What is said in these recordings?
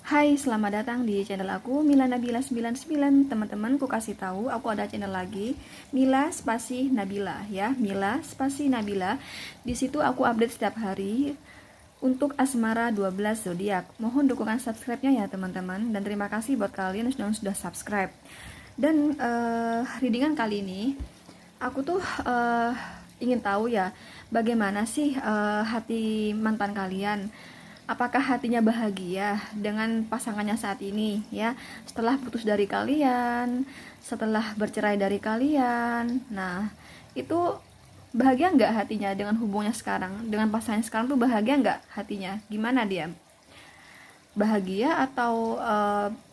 Hai, selamat datang di channel aku Mila Nabila 99. Teman-teman, ku kasih tahu aku ada channel lagi, Mila spasi Nabila ya. Mila spasi Nabila. Di situ aku update setiap hari untuk asmara 12 zodiak. Mohon dukungan subscribe-nya ya, teman-teman. Dan terima kasih buat kalian yang sudah subscribe. Dan readingan kali ini aku tuh ingin tahu ya, bagaimana sih hati mantan kalian. Apakah hatinya bahagia dengan pasangannya saat ini ya, setelah putus dari kalian, setelah bercerai dari kalian. Nah, itu bahagia nggak hatinya dengan hubungannya sekarang, dengan pasangannya sekarang tuh bahagia nggak hatinya? Gimana dia? Bahagia atau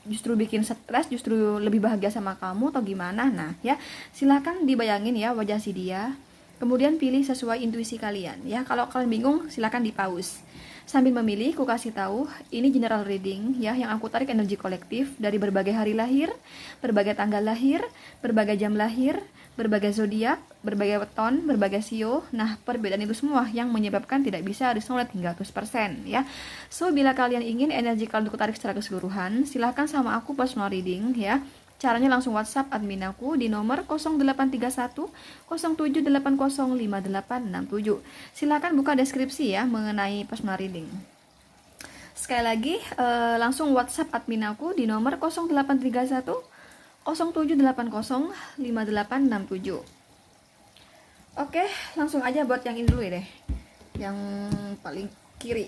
justru bikin stres, justru lebih bahagia sama kamu atau gimana? Nah ya, silakan dibayangin ya wajah si dia, kemudian pilih sesuai intuisi kalian ya. Kalau kalian bingung silakan di pause sambil memilih. Ku kasih tahu ini general reading ya, yang aku tarik energi kolektif dari berbagai hari lahir, berbagai tanggal lahir, berbagai jam lahir, berbagai zodiak, berbagai weton, berbagai sio. Nah, perbedaan itu semua yang menyebabkan tidak bisa resonate hingga 100% ya. So, bila kalian ingin energi kalian untuk tarik secara keseluruhan, silahkan sama aku personal reading ya. Caranya langsung WhatsApp admin aku di nomor 0831 07805867. Silakan buka deskripsi ya mengenai personal reading. Sekali lagi langsung WhatsApp admin aku di nomor 0831 07805867. Oke, langsung aja buat yang ini dulu ya deh. Yang paling kiri.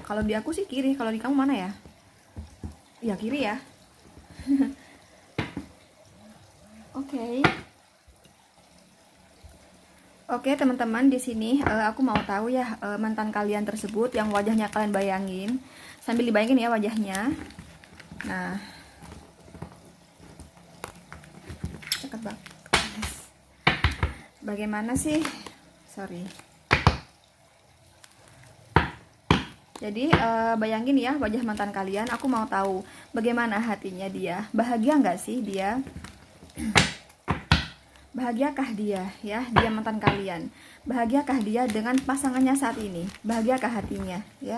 Kalau di aku sih kiri, kalau di kamu mana ya? Ya kiri ya. Oke. Oke, teman-teman, di sini aku mau tahu ya mantan kalian tersebut yang wajahnya kalian bayangin. Sambil dibayangin ya wajahnya. Nah, cakep banget. Bagaimana sih? Sorry. Jadi bayangin ya wajah mantan kalian. Aku mau tahu bagaimana hatinya dia. Bahagia nggak sih dia? Bahagiakah dia ya, dia mantan kalian? Bahagiakah dia dengan pasangannya saat ini? Bahagiakah hatinya ya?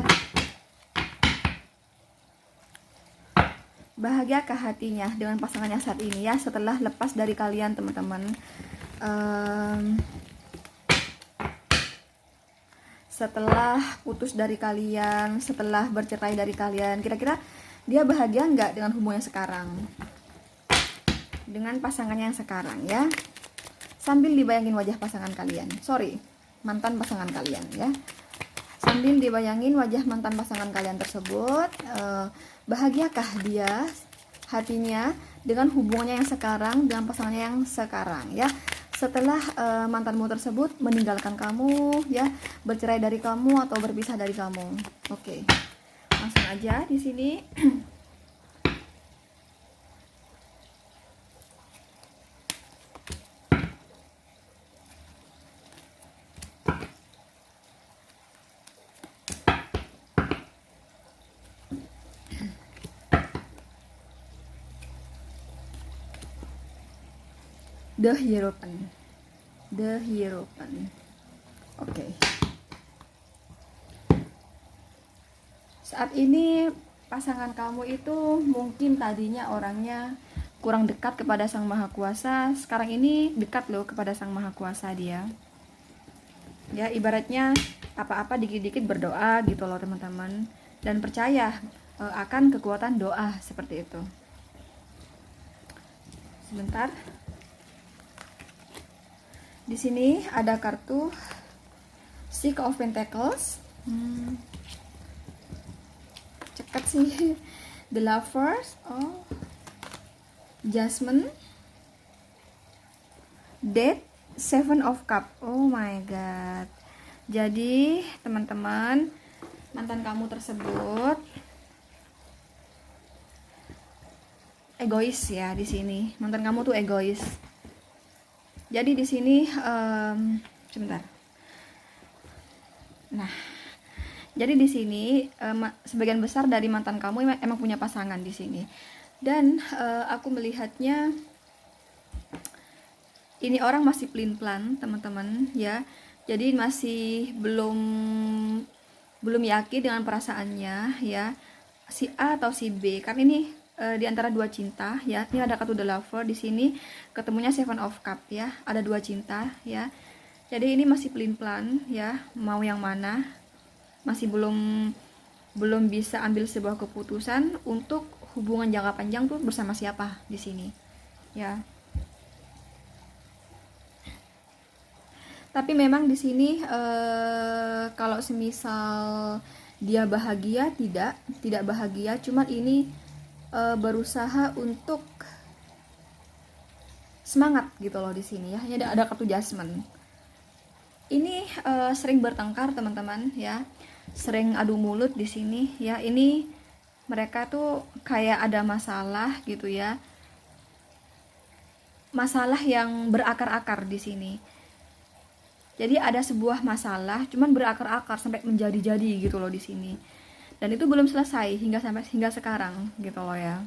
Bahagiakah hatinya dengan pasangannya saat ini ya, setelah lepas dari kalian, teman-teman? Setelah putus dari kalian, setelah bercerai dari kalian, kira-kira dia bahagia nggak dengan hubungannya sekarang, dengan pasangannya yang sekarang ya? Sambil dibayangin wajah pasangan kalian, mantan pasangan kalian ya. Sambil dibayangin wajah mantan pasangan kalian tersebut, bahagiakah dia hatinya dengan hubungannya yang sekarang, dengan pasangannya yang sekarang ya, setelah mantanmu tersebut meninggalkan kamu ya, bercerai dari kamu atau berpisah dari kamu. Oke, langsung aja di sini. The Hierophant. Oke. Saat ini pasangan kamu itu mungkin tadinya orangnya kurang dekat kepada Sang Maha Kuasa. Sekarang ini dekat loh kepada Sang Maha Kuasa dia. Ya, ibaratnya apa-apa dikit-dikit berdoa gitu loh, teman-teman. Dan percaya akan kekuatan doa seperti itu. Sebentar. Di sini ada kartu Six of Pentacles. Cekat sih. The Lovers. Oh. Jasmine. Death. Seven of Cup. Oh my god. Jadi, teman-teman, mantan kamu tersebut egois ya di sini. Mantan kamu tuh egois. Jadi di sini sebentar. Nah, jadi di sini sebagian besar dari mantan kamu emang punya pasangan di sini. Dan aku melihatnya ini orang masih pelin-pelan, teman-teman ya. Jadi masih belum yakin dengan perasaannya ya. si A atau si B, karena ini di antara dua cinta ya. Ini ada kartu The Lover di sini, ketemunya Seven of Cup ya, ada dua cinta ya. Jadi ini masih pelin-pelan ya, mau yang mana, masih belum bisa ambil sebuah keputusan untuk hubungan jangka panjang tuh bersama siapa di sini ya. Tapi memang di sini kalau semisal dia bahagia, tidak bahagia, cuman ini berusaha untuk semangat gitu loh di sini ya. Ini ada kartu Judgment. Ini sering bertengkar teman-teman ya, sering adu mulut di sini ya. Ini mereka tuh kayak ada masalah gitu ya, masalah yang berakar-akar di sini. Jadi ada sebuah masalah, cuman berakar-akar sampai menjadi-jadi gitu loh di sini. Dan itu belum selesai hingga sekarang gitu loh ya.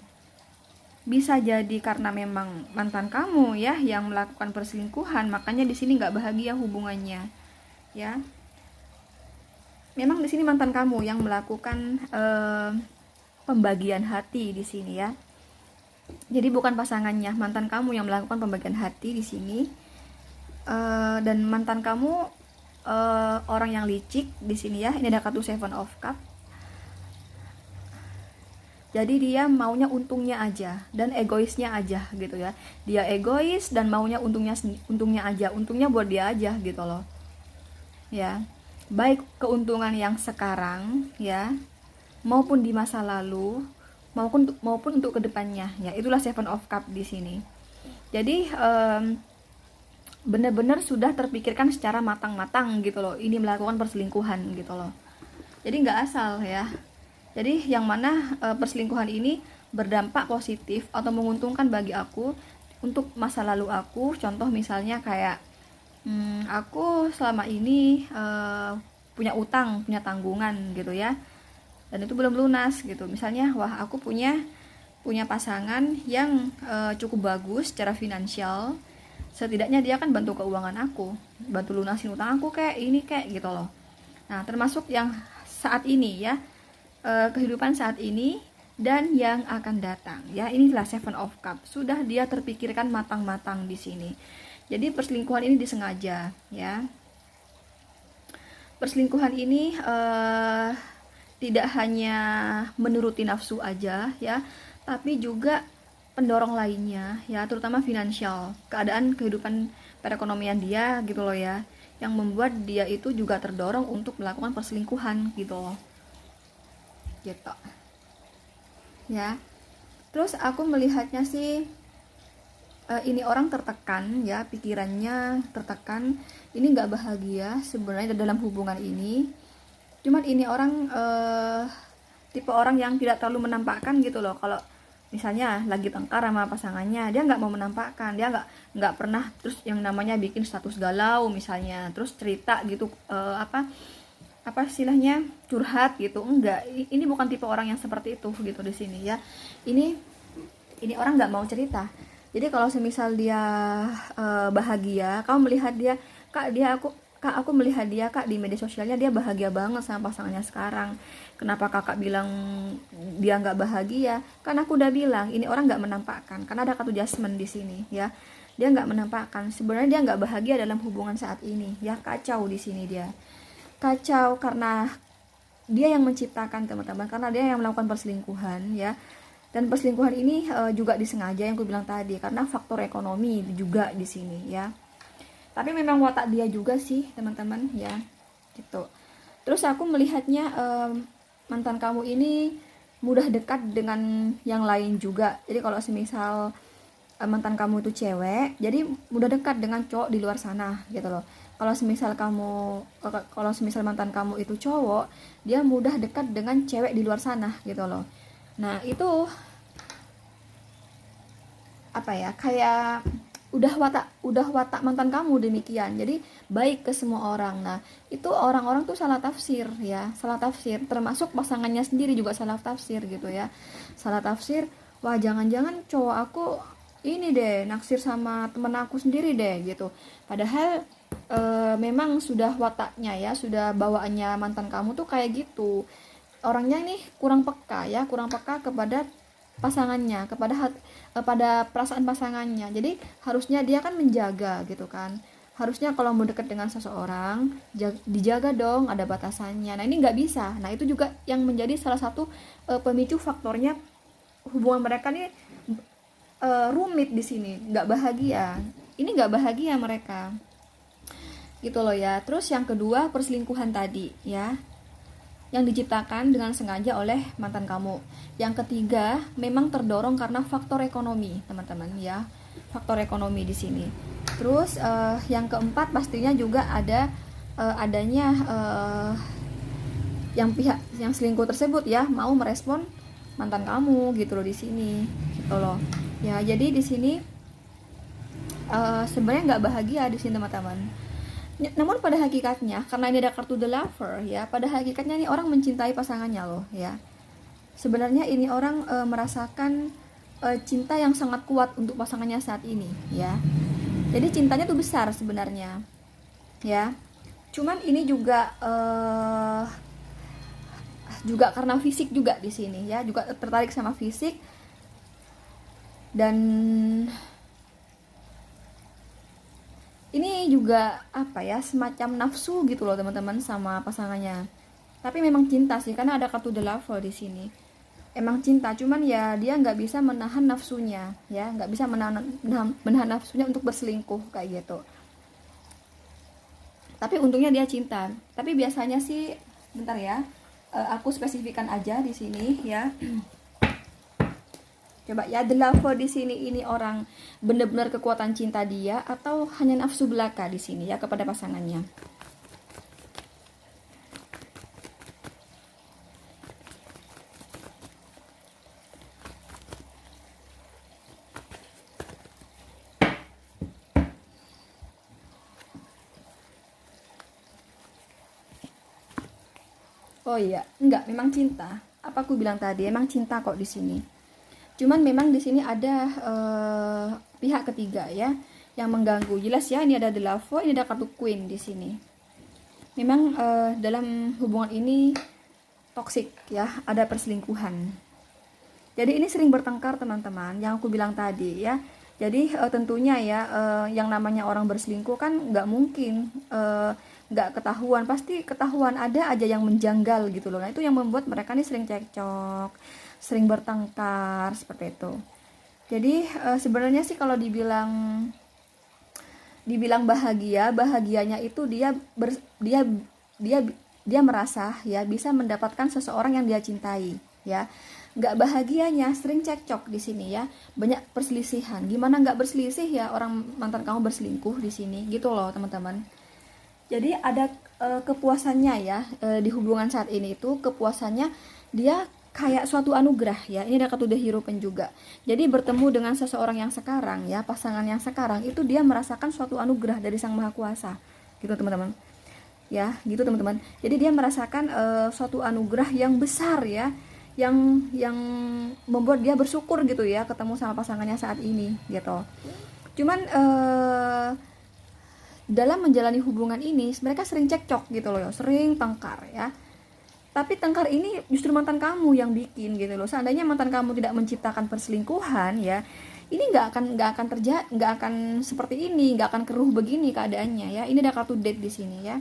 Bisa jadi karena memang mantan kamu ya yang melakukan perselingkuhan, makanya di sini nggak bahagia hubungannya ya. Memang di sini mantan kamu yang melakukan pembagian hati di sini ya. Jadi bukan pasangannya, mantan kamu yang melakukan pembagian hati di sini. Dan mantan kamu orang yang licik di sini ya. Ini ada kartu Seven of Cup. Jadi dia maunya untungnya aja dan egoisnya aja gitu ya. Dia egois dan maunya untungnya aja, untungnya buat dia aja gitu loh. Ya. Baik keuntungan yang sekarang ya, maupun di masa lalu, maupun untuk kedepannya ya. Itulah Seven of Cup di sini. Jadi benar-benar sudah terpikirkan secara matang-matang gitu loh, ini melakukan perselingkuhan gitu loh. Jadi nggak asal ya. Jadi yang mana perselingkuhan ini berdampak positif atau menguntungkan bagi aku untuk masa lalu aku. Contoh misalnya kayak aku selama ini punya utang, punya tanggungan gitu ya, dan itu belum lunas gitu. Misalnya wah aku punya pasangan yang cukup bagus secara finansial, setidaknya dia kan bantu keuangan aku, bantu lunasin utang aku kayak ini kayak gitu loh. Nah termasuk yang saat ini ya, kehidupan saat ini dan yang akan datang ya. Inilah Seven of Cup, sudah dia terpikirkan matang-matang di sini. Jadi perselingkuhan ini disengaja ya. Perselingkuhan ini tidak hanya menuruti nafsu aja ya, tapi juga pendorong lainnya ya, terutama finansial, keadaan kehidupan perekonomian dia gitu loh ya, yang membuat dia itu juga terdorong untuk melakukan perselingkuhan gitu loh. Gitu ya. Terus aku melihatnya sih ini orang tertekan ya, pikirannya tertekan, ini nggak bahagia sebenarnya dalam hubungan ini. Cuman ini orang tipe orang yang tidak terlalu menampakkan gitu loh. Kalau misalnya lagi tengkar sama pasangannya, dia nggak mau menampakkan, dia nggak pernah terus yang namanya bikin status galau misalnya, terus cerita gitu apa istilahnya curhat gitu, enggak. Ini bukan tipe orang yang seperti itu gitu di sini ya. Ini orang nggak mau cerita. Jadi kalau semisal dia bahagia, kamu melihat dia, kak aku melihat dia kak di media sosialnya, dia bahagia banget sama pasangannya sekarang. Kenapa kakak bilang dia nggak bahagia? Kan aku udah bilang ini orang nggak menampakkan, karena ada kartu Judgment di sini ya. Dia nggak menampakkan, sebenarnya dia nggak bahagia dalam hubungan saat ini ya. Kacau di sini dia. Kacau karena dia yang menciptakan teman-teman, karena dia yang melakukan perselingkuhan ya. Dan perselingkuhan ini juga disengaja yang aku bilang tadi, karena faktor ekonomi juga di sini ya. Tapi memang watak dia juga sih teman-teman ya gitu. Terus aku melihatnya mantan kamu ini mudah dekat dengan yang lain juga. Jadi kalau semisal mantan kamu itu cewek, jadi mudah dekat dengan cowok di luar sana gitu loh. Kalau semisal mantan kamu itu cowok, dia mudah dekat dengan cewek di luar sana gitu loh. Nah itu apa ya, kayak udah watak mantan kamu demikian. Jadi baik ke semua orang. Nah itu orang-orang tuh salah tafsir ya, salah tafsir, termasuk pasangannya sendiri juga salah tafsir gitu ya. Salah tafsir, wah jangan-jangan cowok aku ini deh naksir sama temen aku sendiri deh gitu. Padahal memang sudah wataknya ya, sudah bawaannya mantan kamu tuh kayak gitu. orangnya ini kurang peka ya, kurang peka kepada pasangannya, pada perasaan pasangannya. Jadi harusnya dia kan menjaga gitu kan. Harusnya kalau mau dekat dengan seseorang dijaga dong, ada batasannya. Nah ini nggak bisa. Nah itu juga yang menjadi salah satu pemicu faktornya hubungan mereka nih rumit di sini, nggak bahagia. Ini nggak bahagia mereka, gitu loh ya. Terus yang kedua, perselingkuhan tadi ya, yang diciptakan dengan sengaja oleh mantan kamu. Yang ketiga, memang terdorong karena faktor ekonomi, teman-teman ya. Faktor ekonomi di sini. Terus yang keempat pastinya juga ada adanya yang pihak yang selingkuh tersebut ya mau merespon mantan kamu gitu loh di sini, gitu loh. Ya, jadi di sini sebenarnya nggak bahagia di sini teman-teman. Namun pada hakikatnya, karena ini ada kartu The Lover ya, pada hakikatnya ini orang mencintai pasangannya loh ya. Sebenarnya ini orang merasakan cinta yang sangat kuat untuk pasangannya saat ini ya. Jadi cintanya tuh besar sebenarnya ya. Cuman ini juga karena fisik juga di sini ya, juga tertarik sama fisik. Dan ini juga apa ya, semacam nafsu gitu loh teman-teman sama pasangannya. Tapi memang cinta sih, karena ada kartu The Lover di sini. Emang cinta, cuman ya dia nggak bisa menahan nafsunya ya, nggak bisa menahan nafsunya untuk berselingkuh kayak gitu. Tapi untungnya dia cinta. Tapi biasanya sih, bentar ya, aku spesifikkan aja di sini ya. Coba ya, The Lover di sini ini orang benar-benar kekuatan cinta dia atau hanya nafsu belaka di sini ya kepada pasangannya. Oh iya, enggak, memang cinta. Apa aku bilang tadi, emang cinta kok di sini. Cuman memang di sini ada pihak ketiga ya yang mengganggu. Jelas ya, ini ada The Lover, ini ada kartu Queen di sini. Memang dalam hubungan ini toksik ya, ada perselingkuhan. Jadi ini sering bertengkar teman-teman, yang aku bilang tadi ya. Jadi tentunya ya yang namanya orang berselingkuh kan nggak mungkin nggak ketahuan, pasti ketahuan, ada aja yang menjanggal gitu loh. Nah itu yang membuat mereka nih sering cekcok, sering bertengkar seperti itu. Jadi sebenarnya sih kalau dibilang bahagianya itu dia merasa ya bisa mendapatkan seseorang yang dia cintai ya. Nggak bahagianya sering cekcok di sini ya, banyak perselisihan. Gimana nggak berselisih ya orang mantan kamu berselingkuh di sini gitu loh teman-teman. Jadi ada kepuasannya ya di hubungan saat ini itu, kepuasannya dia kayak suatu anugerah ya. Ini ada kartu The Hierophant juga. Jadi bertemu dengan seseorang yang sekarang ya, pasangan yang sekarang itu dia merasakan suatu anugerah dari Sang Maha Kuasa. Gitu teman-teman. Ya, gitu teman-teman. Jadi dia merasakan suatu anugerah yang besar ya, yang membuat dia bersyukur gitu ya ketemu sama pasangannya saat ini gitu. Cuman dalam menjalani hubungan ini mereka sering cekcok gitu loh, sering tengkar ya. Tapi tengkar ini justru mantan kamu yang bikin gitu loh. Seandainya mantan kamu tidak menciptakan perselingkuhan ya, ini nggak akan seperti ini, nggak akan keruh begini keadaannya ya. Ini ada kartu Death di sini ya.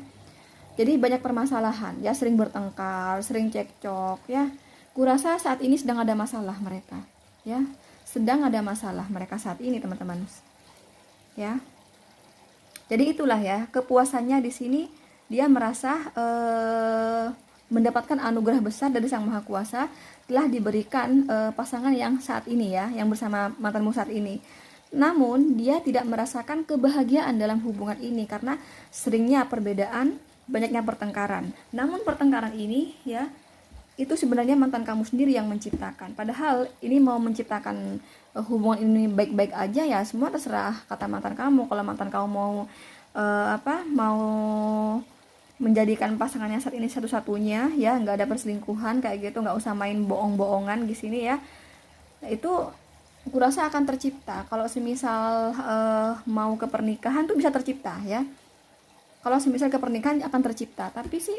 Jadi banyak permasalahan ya, sering bertengkar, sering cekcok ya. Kurasa saat ini sedang ada masalah mereka ya. Sedang ada masalah mereka saat ini teman-teman ya. Jadi itulah ya, kepuasannya di sini dia merasa mendapatkan anugerah besar dari Sang Maha Kuasa, telah diberikan pasangan yang saat ini ya, yang bersama mantanmu saat ini. Namun dia tidak merasakan kebahagiaan dalam hubungan ini karena seringnya perbedaan, banyaknya pertengkaran. Namun pertengkaran ini ya, itu sebenarnya mantan kamu sendiri yang menciptakan. Padahal ini mau menciptakan hubungan ini baik-baik aja ya, semua terserah kata mantan kamu. Kalau mantan kamu mau mau menjadikan pasangannya saat ini satu-satunya ya, nggak ada perselingkuhan kayak gitu, nggak usah main bohong-bohongan di sini ya. Nah, itu kurasa akan tercipta. Kalau semisal mau ke pernikahan tuh bisa tercipta ya. Kalau semisal ke pernikahan akan tercipta. Tapi sih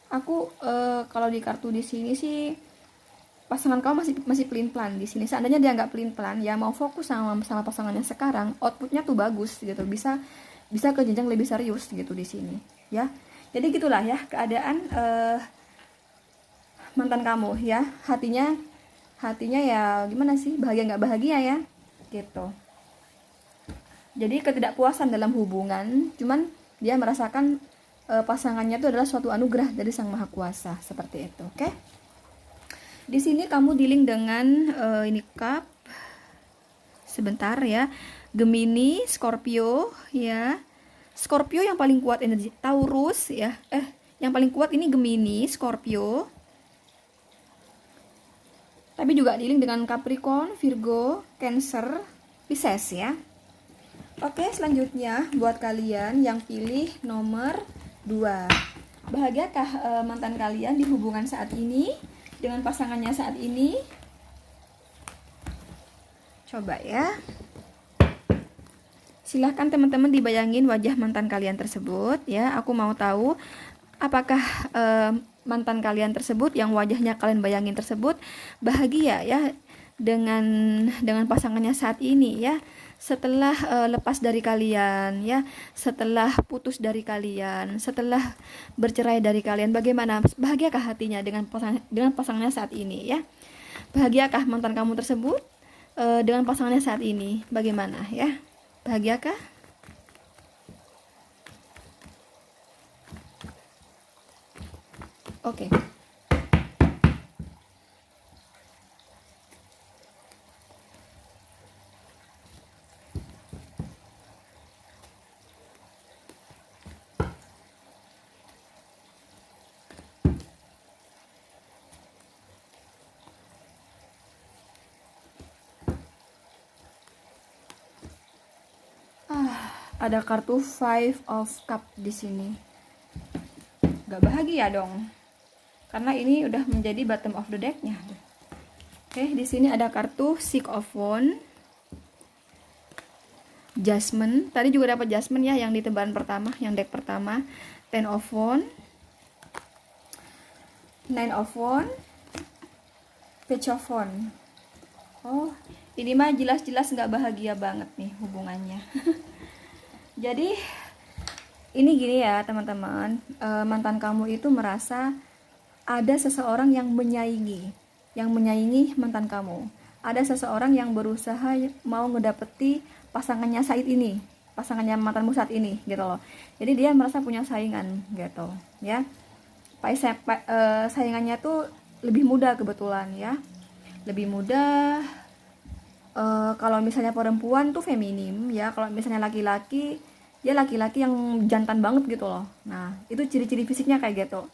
Aku kalau di kartu di sini sih pasangan kamu masih pelin plan di sini. Seandainya dia nggak pelin plan ya, mau fokus sama pasangannya sekarang, outputnya tuh bagus gitu, bisa ke jenjang lebih serius gitu di sini ya. Jadi gitulah ya keadaan mantan kamu ya. Hatinya ya gimana sih, bahagia nggak bahagia ya gitu. Jadi ketidakpuasan dalam hubungan, cuman dia merasakan pasangannya itu adalah suatu anugerah dari Sang Maha Kuasa, seperti itu. Oke. Di sini kamu dealing dengan ini cup. Sebentar ya. Gemini, Scorpio ya. Scorpio yang paling kuat energi, Taurus ya. Yang paling kuat ini Gemini, Scorpio. Tapi juga dealing dengan Capricorn, Virgo, Cancer, Pisces ya. Oke, selanjutnya buat kalian yang pilih nomor 2. Bahagiakah mantan kalian di hubungan saat ini dengan pasangannya saat ini? Coba ya. Silahkan teman-teman dibayangin wajah mantan kalian tersebut ya. Aku mau tahu apakah mantan kalian tersebut yang wajahnya kalian bayangin tersebut bahagia ya dengan pasangannya saat ini ya. Setelah lepas dari kalian ya, setelah putus dari kalian, setelah bercerai dari kalian, bagaimana, bahagiakah hatinya dengan pasangannya saat ini ya? Bahagiakah mantan kamu tersebut dengan pasangannya saat ini? Bagaimana ya? Bahagiakah? Oke. Ada kartu Five of Cup di sini. Gak bahagia dong, karena ini udah menjadi bottom of the deck-nya. Oke, di sini ada kartu Six of Wands, Judgment. Tadi juga dapat Judgment ya, yang di tebaran pertama, yang deck pertama. Ten of Wands, Nine of Wands, Page of Wands. Oh, ini mah jelas-jelas nggak bahagia banget nih hubungannya. Jadi ini gini ya teman-teman, mantan kamu itu merasa ada seseorang yang menyaingi mantan kamu. Ada seseorang yang berusaha mau ngedapeti pasangannya saat ini, pasangannya mantanmu saat ini gitu loh. Jadi dia merasa punya saingan gitu ya. Saingannya tuh lebih muda kebetulan ya, lebih muda. Kalau misalnya perempuan tuh feminim ya, kalau misalnya laki-laki dia laki-laki yang jantan banget gitu loh. Nah itu ciri-ciri fisiknya kayak gitu.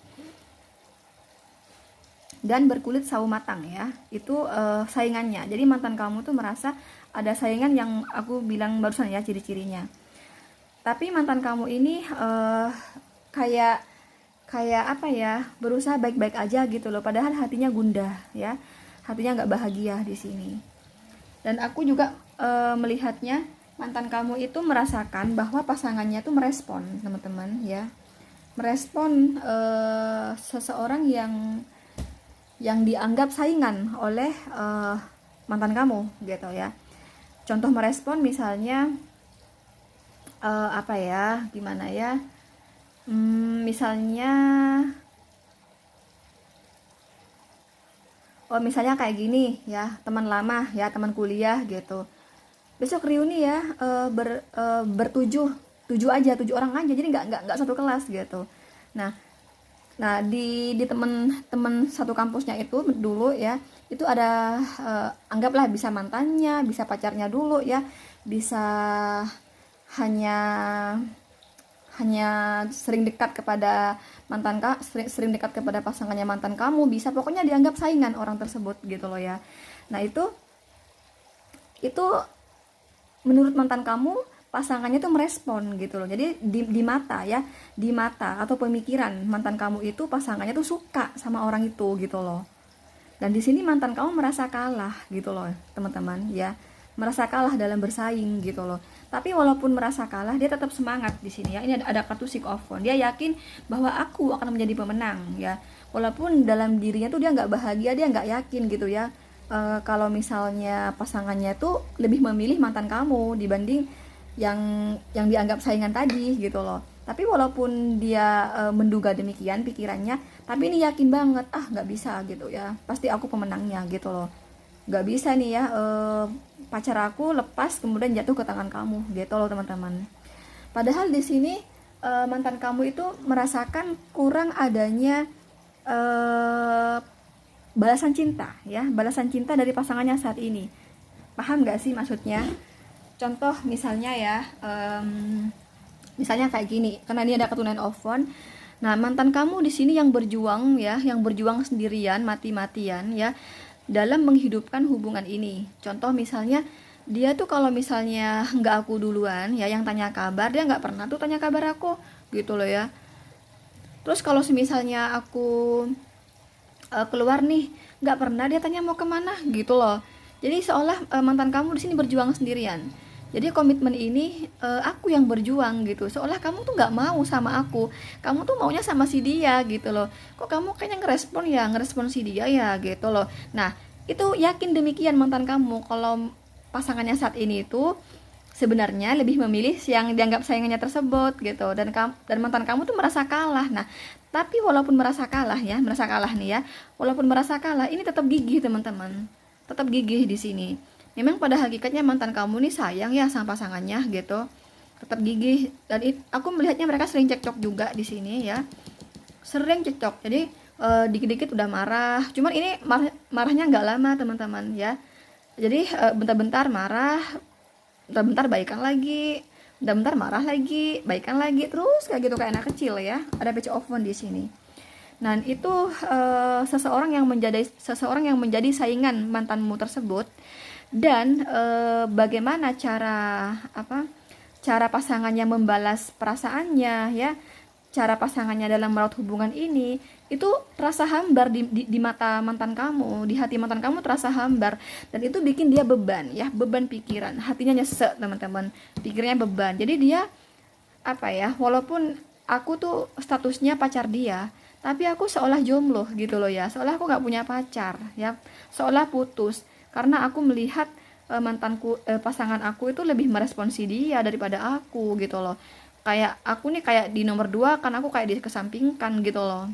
Dan berkulit sawo matang ya, itu saingannya. Jadi mantan kamu tuh merasa ada saingan yang aku bilang barusan ya ciri-cirinya. Tapi mantan kamu ini kayak apa ya, berusaha baik-baik aja gitu loh, padahal hatinya gundah ya, hatinya nggak bahagia di sini. Dan aku juga melihatnya mantan kamu itu merasakan bahwa pasangannya tuh merespon teman-teman ya, merespon seseorang yang dianggap saingan oleh mantan kamu gitu ya. Contoh merespon misalnya apa ya, gimana ya, misalnya misalnya kayak gini ya, teman lama ya, teman kuliah gitu, besok reuni ya, bertujuh tujuh orang aja, jadi nggak satu kelas gitu. Nah di teman satu kampusnya itu dulu ya, itu ada anggaplah bisa mantannya, bisa pacarnya dulu ya, bisa hanya sering dekat kepada sering dekat kepada pasangannya mantan kamu, bisa, pokoknya dianggap saingan orang tersebut gitu loh ya. Nah itu menurut mantan kamu pasangannya tuh merespon gitu loh. Jadi di mata ya, di mata atau pemikiran mantan kamu itu pasangannya tuh suka sama orang itu gitu loh. Dan di sini mantan kamu merasa kalah gitu loh teman-teman ya, merasa kalah dalam bersaing gitu loh. Tapi walaupun merasa kalah, dia tetap semangat di sini ya. Ini ada kartu Six of Wands. Dia yakin bahwa aku akan menjadi pemenang ya. Walaupun dalam dirinya tuh dia nggak bahagia, dia nggak yakin gitu ya. Kalau misalnya pasangannya tuh lebih memilih mantan kamu dibanding yang dianggap saingan tadi gitu loh. Tapi walaupun dia menduga demikian pikirannya, tapi ini yakin banget, nggak bisa gitu ya, pasti aku pemenangnya gitu loh. Nggak bisa nih ya, pacar aku lepas kemudian jatuh ke tangan kamu gitu loh teman-teman. Padahal di sini mantan kamu itu merasakan kurang adanya balasan cinta ya, balasan cinta dari pasangannya saat ini. Paham nggak sih maksudnya? Contoh misalnya ya, misalnya kayak gini, karena ini ada kartu Nine of Wands. Nah, mantan kamu di sini yang berjuang ya, yang berjuang sendirian, mati-matian ya, dalam menghidupkan hubungan ini. Contoh misalnya, dia tuh kalau misalnya nggak aku duluan ya, yang tanya kabar, dia nggak pernah tuh tanya kabar aku, gitu loh ya. Terus kalau misalnya aku keluar nih, nggak pernah dia tanya mau kemana, gitu loh. Jadi seolah mantan kamu di sini berjuang sendirian. Jadi komitmen ini aku yang berjuang gitu. Seolah kamu tuh nggak mau sama aku, kamu tuh maunya sama si dia gitu loh. Kok kamu kayaknya ngerespon si dia ya gitu loh. Nah itu yakin demikian mantan kamu kalau pasangannya saat ini itu sebenarnya lebih memilih yang dianggap saingannya tersebut gitu. Dan mantan kamu tuh merasa kalah. Nah tapi walaupun merasa kalah nih ya, walaupun merasa kalah, ini tetap gigih teman-teman, tetap gigih di sini. Memang pada hakikatnya mantan kamu nih sayang ya sama pasangannya gitu, tetap gigih. Dan aku melihatnya mereka sering cekcok juga di sini ya, sering cekcok. Jadi dikit-dikit udah marah, cuman ini marahnya nggak lama teman-teman ya. Jadi bentar-bentar marah, bentar-bentar baikan lagi, bentar-bentar marah lagi, baikan lagi, terus kayak gitu, kayak anak kecil ya. Ada Page of Wands di sini. Nah itu seseorang yang menjadi saingan mantanmu tersebut. Dan bagaimana cara pasangannya membalas perasaannya ya, cara pasangannya dalam merawat hubungan ini, itu terasa hambar di mata mantan kamu, di hati mantan kamu terasa hambar. Dan itu bikin dia beban ya, beban pikiran, hatinya nyesek teman-teman, pikirnya beban. Jadi dia walaupun aku tuh statusnya pacar dia, tapi aku seolah jomblo gitu loh ya, seolah aku nggak punya pacar ya, seolah putus. Karena aku melihat pasangan aku itu lebih meresponsi dia daripada aku gitu loh. Kayak aku nih kayak di nomor 2, kan aku kayak dikesampingkan gitu loh.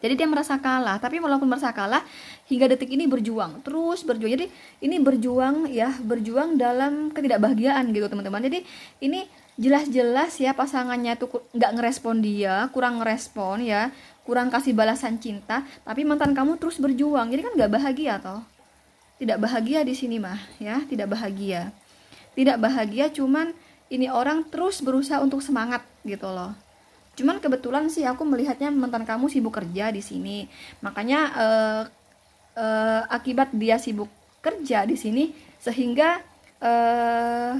Jadi dia merasa kalah, tapi walaupun merasa kalah, hingga detik ini berjuang, terus berjuang. Jadi ini berjuang ya, berjuang dalam ketidakbahagiaan gitu teman-teman. Jadi ini jelas-jelas ya pasangannya tuh nggak ngerespon dia, kurang ngerespon ya, kurang kasih balasan cinta, tapi mantan kamu terus berjuang. Jadi kan nggak bahagia toh. Tidak bahagia di sini mah ya, tidak bahagia. Tidak bahagia, cuman ini orang terus berusaha untuk semangat gitu loh. Cuman kebetulan sih aku melihatnya mantan kamu sibuk kerja di sini. Makanya akibat dia sibuk kerja di sini sehingga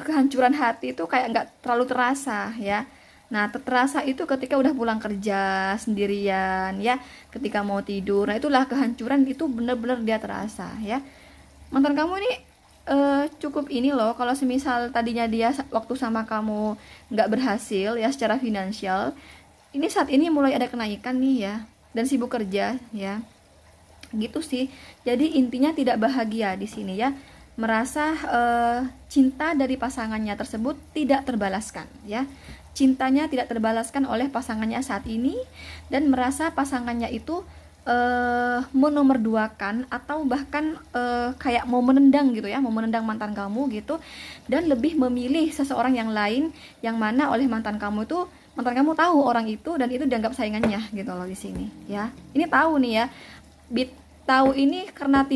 kehancuran hati itu kayak nggak terlalu terasa ya. Nah terasa itu ketika udah pulang kerja sendirian ya, ketika mau tidur. Nah itulah kehancuran itu benar-benar dia terasa ya. Mantan kamu ini cukup ini loh, kalau semisal tadinya dia waktu sama kamu nggak berhasil ya secara finansial, ini saat ini mulai ada kenaikan nih ya, dan sibuk kerja ya, gitu sih. Jadi intinya tidak bahagia di sini ya, merasa cinta dari pasangannya tersebut tidak terbalaskan ya, cintanya tidak terbalaskan oleh pasangannya saat ini, dan merasa pasangannya itu menomorduakan atau bahkan kayak mau menendang gitu ya, mau menendang mantan kamu gitu, dan lebih memilih seseorang yang lain, yang mana oleh mantan kamu tahu orang itu, dan itu dianggap saingannya gitu loh di sini ya. Ini tahu nih ya, tahu ini karena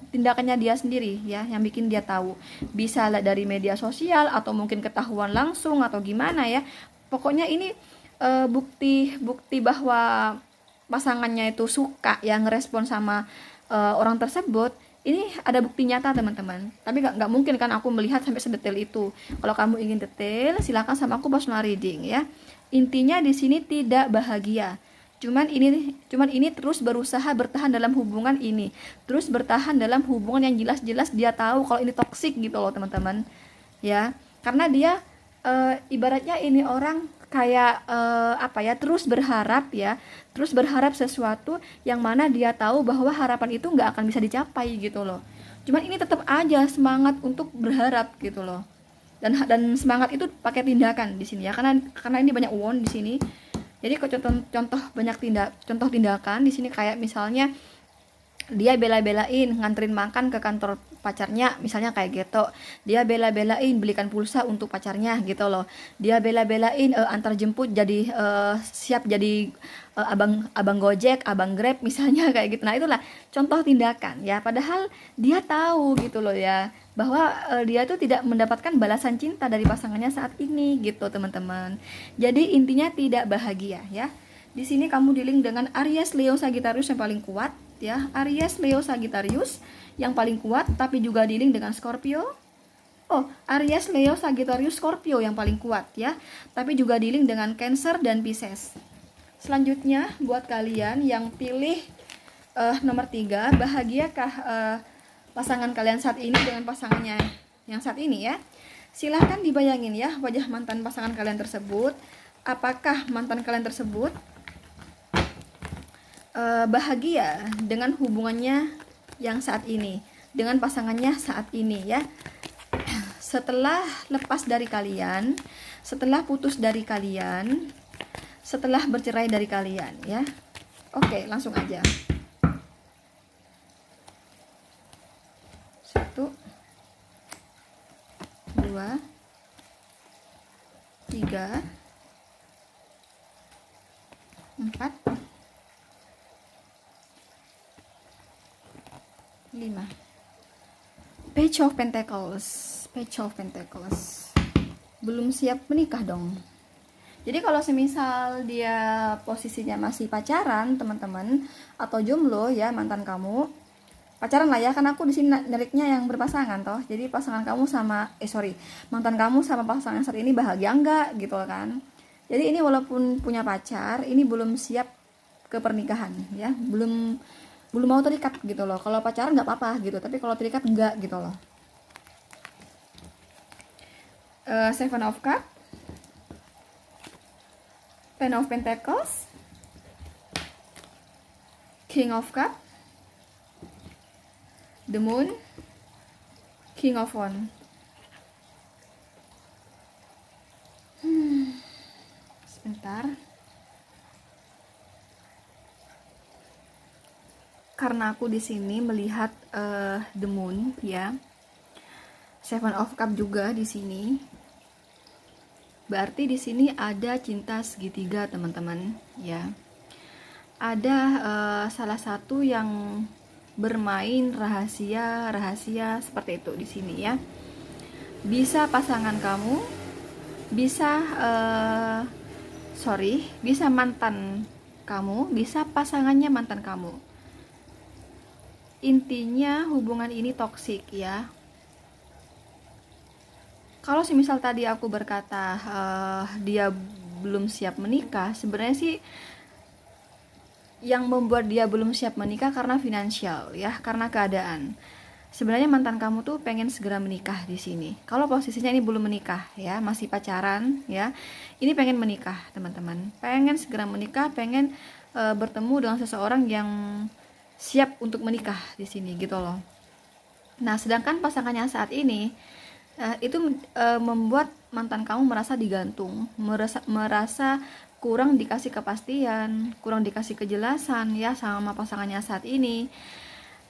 tindakannya dia sendiri ya, yang bikin dia tahu. Bisa dari media sosial atau mungkin ketahuan langsung atau gimana ya. Pokoknya ini bukti bahwa pasangannya itu suka ya ngerespon sama orang tersebut. Ini ada bukti nyata teman-teman. Tapi nggak mungkin kan aku melihat sampai sedetail itu. Kalau kamu ingin detail, silakan sama aku personal reading ya. Intinya di sini tidak bahagia. Cuman ini terus berusaha bertahan dalam hubungan ini, terus bertahan dalam hubungan yang jelas-jelas dia tahu kalau ini toksik gitu loh teman-teman ya. Karena dia ibaratnya ini orang kayak apa ya, terus berharap sesuatu yang mana dia tahu bahwa harapan itu nggak akan bisa dicapai gitu loh. Cuman ini tetap aja semangat untuk berharap gitu loh, dan semangat itu pakai tindakan di sini ya, karena ini banyak won di sini. Jadi contoh tindakan di sini kayak misalnya dia bela-belain nganterin makan ke kantor pacarnya, misalnya kayak gitu. Dia bela-belain belikan pulsa untuk pacarnya gitu loh. Dia bela-belain antar jemput, jadi siap jadi abang Gojek, abang Grab misalnya kayak gitu. Nah, itulah contoh tindakan ya. Padahal dia tahu gitu loh ya, bahwa dia tuh tidak mendapatkan balasan cinta dari pasangannya saat ini gitu, teman-teman. Jadi intinya tidak bahagia ya. Di sini kamu dealing dengan Aries, Leo, Sagittarius yang paling kuat ya. Aries, Leo, Sagittarius yang paling kuat, tapi juga dealing dengan Scorpio. Oh, Aries, Leo, Sagittarius, Scorpio yang paling kuat ya. Tapi juga dealing dengan Cancer dan Pisces. Selanjutnya buat kalian yang pilih nomor 3, bahagiakah pasangan kalian saat ini dengan pasangannya yang saat ini ya? Silahkan dibayangin ya wajah mantan pasangan kalian tersebut. Apakah mantan kalian tersebut bahagia dengan hubungannya yang saat ini, dengan pasangannya saat ini ya? Setelah lepas dari kalian, setelah putus dari kalian, setelah bercerai dari kalian ya. Oke, langsung aja. 1 2 3 4 5. Page of Pentacles. Belum siap menikah dong. Jadi kalau semisal dia posisinya masih pacaran, teman-teman, atau jomblo ya, mantan kamu pacaran lah ya, kan aku di sini nariknya yang berpasangan toh. Jadi pasangan kamu sama mantan kamu sama pasangan saat ini bahagia enggak gitu kan. Jadi ini walaupun punya pacar, ini belum siap ke pernikahan ya, belum mau terikat gitu loh. Kalau pacaran nggak apa-apa gitu, tapi kalau terikat enggak gitu loh. Seven of Cups, Ten of Pentacles, King of Cups, The Moon, King of Wands. Sebentar. Karena aku di sini melihat The Moon ya. Seven of Cups juga di sini. Berarti di sini ada cinta segitiga, teman-teman ya. Ada salah satu yang bermain rahasia seperti itu di sini ya. Bisa pasangan kamu, bisa bisa mantan kamu, bisa pasangannya mantan kamu. Intinya hubungan ini toksik ya. Kalau semisal tadi aku berkata dia belum siap menikah, sebenarnya sih yang membuat dia belum siap menikah karena finansial ya, karena keadaan. Sebenarnya mantan kamu tuh pengen segera menikah di sini. Kalau posisinya ini belum menikah ya, masih pacaran ya, ini pengen menikah, teman-teman. Pengen segera menikah, pengen bertemu dengan seseorang yang siap untuk menikah di sini gitu loh. Nah, sedangkan pasangannya saat ini itu membuat mantan kamu merasa digantung, merasa kurang dikasih kepastian, kurang dikasih kejelasan ya sama pasangannya saat ini.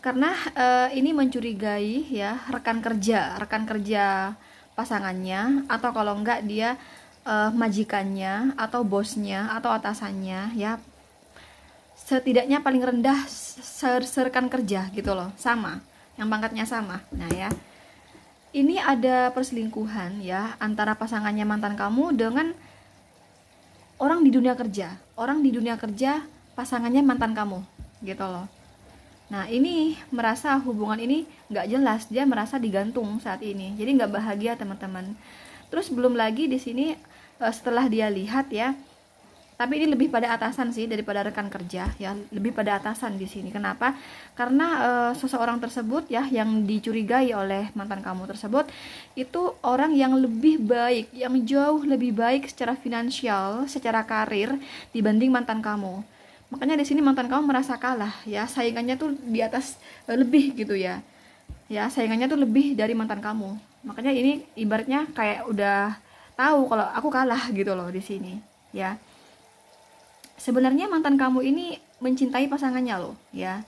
Karena ini mencurigai ya rekan kerja pasangannya, atau kalau enggak dia majikannya atau bosnya atau atasannya ya. Setidaknya paling rendah rekan kerja gitu loh, sama, yang pangkatnya sama. Nah ya, ini ada perselingkuhan ya antara pasangannya mantan kamu dengan orang di dunia kerja pasangannya mantan kamu gitu loh. Nah, ini merasa hubungan ini nggak jelas, dia merasa digantung saat ini, jadi nggak bahagia, teman-teman. Terus belum lagi di sini setelah dia lihat ya, Tapi ini lebih pada atasan sih daripada rekan kerja ya, lebih pada atasan di sini. Kenapa? Karena seseorang tersebut ya yang dicurigai oleh mantan kamu tersebut itu orang yang lebih baik, yang jauh lebih baik secara finansial, secara karir dibanding mantan kamu. Makanya di sini mantan kamu merasa kalah ya, saingannya tuh di atas lebih gitu ya. Ya, saingannya tuh lebih dari mantan kamu. Makanya ini ibaratnya kayak udah tahu kalau aku kalah gitu loh di sini ya. Sebenarnya mantan kamu ini mencintai pasangannya loh ya.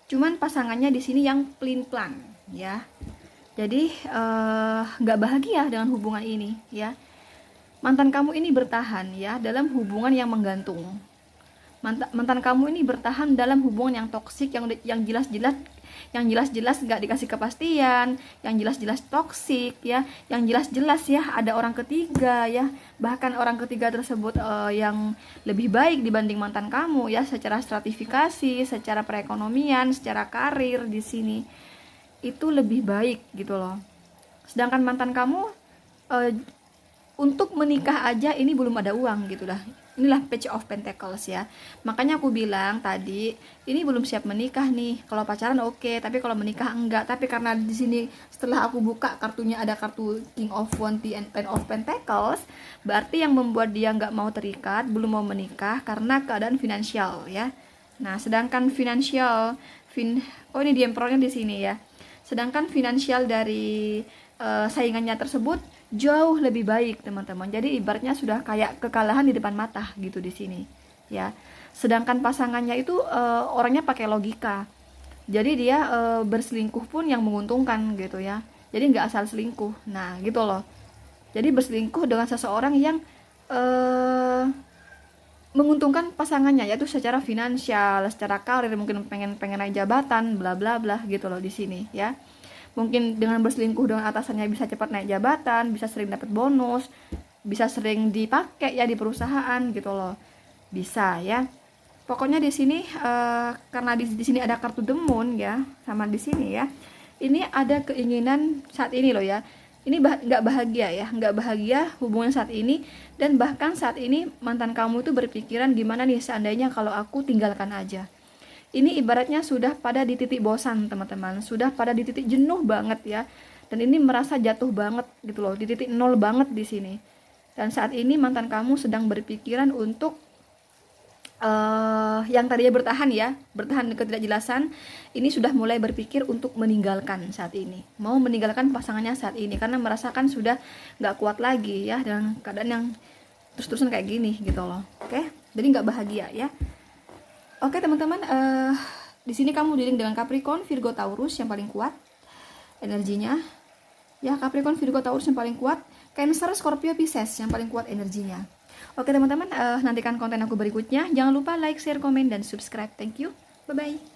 Cuman pasangannya di sini yang pelin-pelan ya. Jadi nggak bahagia dengan hubungan ini ya. Mantan kamu ini bertahan ya dalam hubungan yang menggantung. Mantan kamu ini bertahan dalam hubungan yang toksik, yang jelas-jelas nggak dikasih kepastian, yang jelas-jelas toksik ya, yang jelas-jelas ya ada orang ketiga ya, bahkan orang ketiga tersebut yang lebih baik dibanding mantan kamu ya, secara stratifikasi, secara perekonomian, secara karir di sini itu lebih baik gitu loh. Sedangkan mantan kamu untuk menikah aja ini belum ada uang gitu lah. Inilah Page of Pentacles ya. Makanya aku bilang tadi, ini belum siap menikah nih. Kalau pacaran oke, tapi kalau menikah enggak. Tapi karena di sini setelah aku buka kartunya ada kartu King of Wands and Ten of Pentacles, berarti yang membuat dia nggak mau terikat, belum mau menikah karena keadaan finansial ya. Nah, sedangkan finansial, ini di Emperor-nya di sini ya. Sedangkan finansial dari saingannya tersebut jauh lebih baik teman-teman. Jadi ibaratnya sudah kayak kekalahan di depan mata gitu di sini ya. Sedangkan pasangannya itu orangnya pakai logika. Jadi dia berselingkuh pun yang menguntungkan gitu ya. Jadi nggak asal selingkuh. Nah gitu loh. Jadi berselingkuh dengan seseorang yang menguntungkan pasangannya, yaitu secara finansial, secara karir, mungkin pengen naik jabatan, bla bla bla gitu loh di sini ya. Mungkin dengan berselingkuh dengan atasannya bisa cepat naik jabatan, bisa sering dapat bonus, bisa sering dipakai ya di perusahaan gitu loh. Bisa ya. Pokoknya di sini karena di sini ada kartu The Moon ya, sama di sini ya. Ini ada keinginan saat ini loh ya. Ini nggak bahagia ya, nggak bahagia hubungan saat ini, dan bahkan saat ini mantan kamu itu berpikiran gimana nih seandainya kalau aku tinggalkan aja. Ini ibaratnya sudah pada di titik bosan teman-teman, sudah pada di titik jenuh banget ya, dan ini merasa jatuh banget gitu loh, di titik nol banget di sini. Dan saat ini mantan kamu sedang berpikiran untuk yang tadinya bertahan ketidakjelasan, ini sudah mulai berpikir untuk meninggalkan saat ini, mau meninggalkan pasangannya saat ini karena merasakan sudah nggak kuat lagi ya dengan keadaan yang terus-terusan kayak gini gitu loh. Oke, jadi nggak bahagia ya. Oke teman-teman, di sini kamu dealing dengan Capricorn, Virgo, Taurus yang paling kuat energinya. Ya, Capricorn, Virgo, Taurus yang paling kuat. Cancer, Scorpio, Pisces yang paling kuat energinya. Oke teman-teman, nantikan konten aku berikutnya. Jangan lupa like, share, komen, dan subscribe. Thank you. Bye-bye.